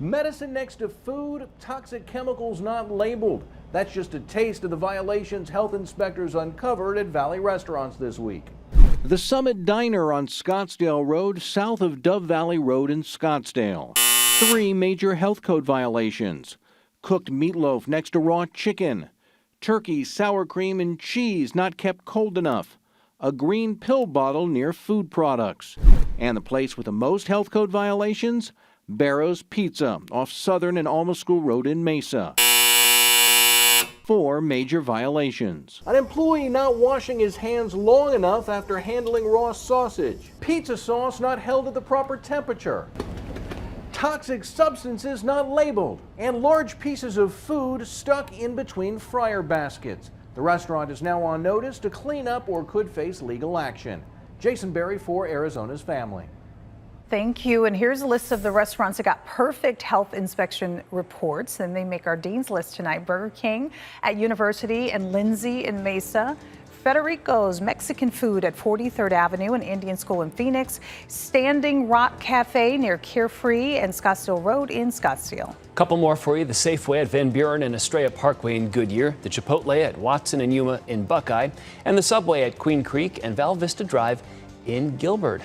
Medicine next to food, toxic chemicals not labeled. That's just a taste of the violations health inspectors uncovered at Valley restaurants this week. The Summit Diner on Scottsdale Road, south of Dove Valley Road in Scottsdale. 3 major health code violations. Cooked meatloaf next to raw chicken. Turkey, sour cream, and cheese not kept cold enough. A green pill bottle near food products. And the place with the most health code violations? Barrow's Pizza off Southern and Alma School Road in Mesa. 4 major violations. An employee not washing his hands long enough after handling raw sausage. Pizza sauce not held at the proper temperature. Toxic substances not labeled. And large pieces of food stuck in between fryer baskets. The restaurant is now on notice to clean up or could face legal action. Jason Berry for Arizona's Family. Thank you. And here's a list of the restaurants that got perfect health inspection reports, and they make our Dean's List tonight. Burger King at University and Lindsay in Mesa. Federico's Mexican Food at 43rd Avenue and Indian School in Phoenix. Standing Rock Cafe near Carefree and Scottsdale Road in Scottsdale. Couple more for you. The Safeway at Van Buren and Estrella Parkway in Goodyear. The Chipotle at Watson and Yuma in Buckeye. And the Subway at Queen Creek and Val Vista Drive in Gilbert.